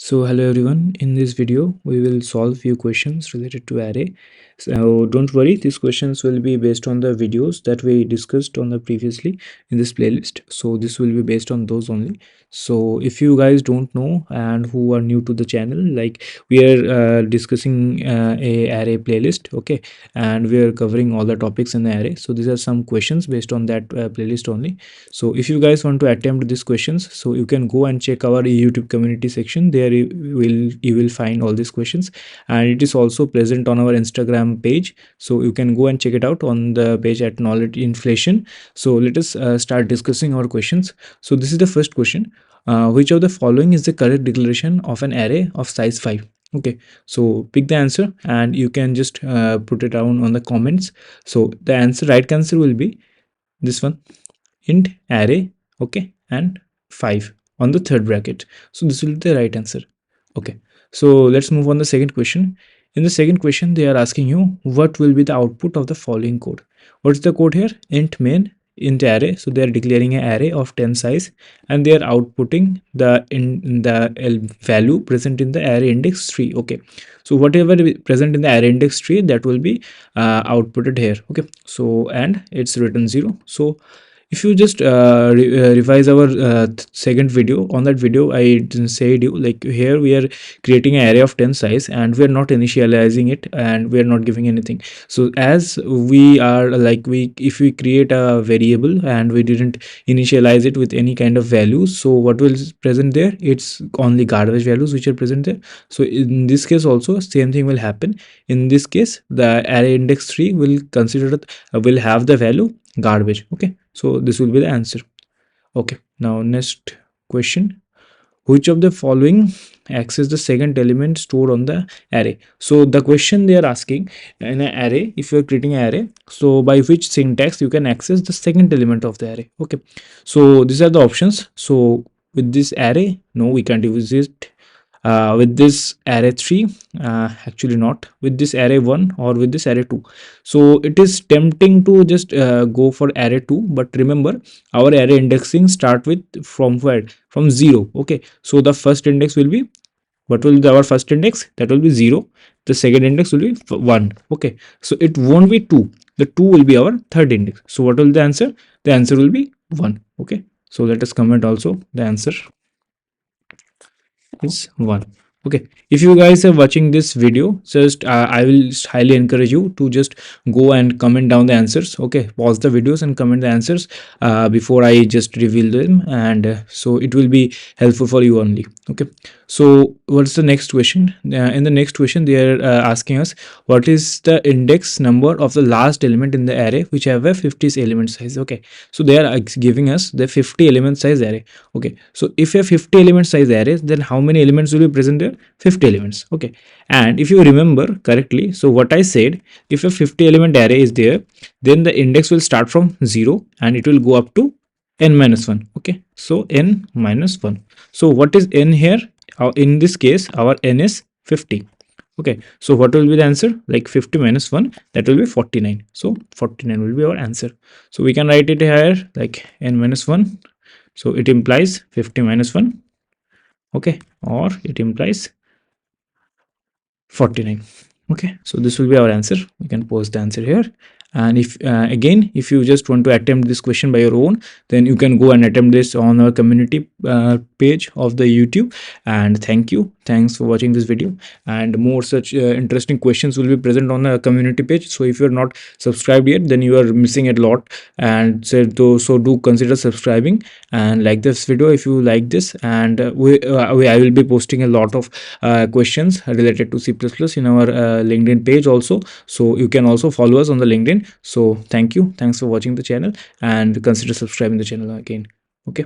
So hello everyone, in this video we will solve few questions related to array. So don't worry, these questions will be based on the videos that we discussed on the previously in this playlist. So this will be based on those only. So if you guys don't know and who are new to the channel, like we are discussing a array playlist, okay, and we are covering all the topics in the array. So these are some questions based on that playlist only. So if you guys want to attempt these questions, so you can go and check our YouTube community section. There you will find all these questions, and it is also present on our Instagram page. So you can go and check it out on the page at knowledge inflation. So let us start discussing our questions. So this is the first question. Which of the following is the correct declaration of an array of size 5? Okay, so pick the answer and you can just put it down on the comments. So the right answer will be this one, int array, okay, and 5 on the third bracket. So this will be the right answer. Okay, so let's move on the second question. In the second question they are asking you what will be the output of the following code. What's the code here? Int main int array. So they are declaring an array of 10 size and they are outputting the value present in the array index tree. Okay, so whatever present in the array index tree, that will be outputted here. Okay, so and it's written 0. So if you just revise our second video, on that video I said you, like, here we are creating an array of 10 size and we are not initializing it and we are not giving anything. So as we are like, we if we create a variable and we didn't initialize it with any kind of values, so what will present there? It's only garbage values which are present there. So in this case also same thing will happen. In this case the array index 3 will consider will have the value garbage. Okay, so this will be the answer. Okay, now next question. Which of the following access the second element stored on the array? So the question they are asking, in an array, if you are creating an array, so by which syntax you can access the second element of the array? Okay, so these are the options. So with this array, no, we can't use it. With this array 3, actually not. With this array 1 or with this array 2, so it is tempting to just go for array 2, but remember our array indexing start with from where? From 0. Okay, so the first index will be, what will be our first index? That will be 0. The second index will be 1. Okay, so it won't be 2. The 2 will be our third index. So what will be the answer? The answer will be 1. Okay, so let us comment also the answer is 1. Okay, if you guys are watching this video, just I will highly encourage you to just go and comment down the answers. Okay, pause the videos and comment the answers before I just reveal them, and so it will be helpful for you only. Okay, so what's the next question? In the next question they are asking us what is the index number of the last element in the array which have a 50 element size. Okay, so they are giving us the 50 element size array. Okay, so if a 50 element size array, then how many elements will be present there? 50 elements. Okay, and if you remember correctly, so what I said, if a 50 element array is there, then the index will start from 0 and it will go up to n minus 1. Okay, so n minus 1. So what is n here? In this case our n is 50. Okay, so what will be the answer? Like 50 minus 1, that will be 49. So 49 will be our answer. So we can write it here like n minus 1. So it implies 50 minus 1. Okay, or it implies 49. Okay, so this will be our answer. We can post the answer here. And if again, if you just want to attempt this question by your own, then you can go and attempt this on our community page of the YouTube. And thanks for watching this video, and more such interesting questions will be present on the community page. So if you're not subscribed yet, then you are missing a lot, and so do consider subscribing and like this video if you like this. And I will be posting a lot of questions related to C++ in our LinkedIn page also, so you can also follow us on the LinkedIn. So thanks for watching the channel and consider subscribing the channel again. Okay.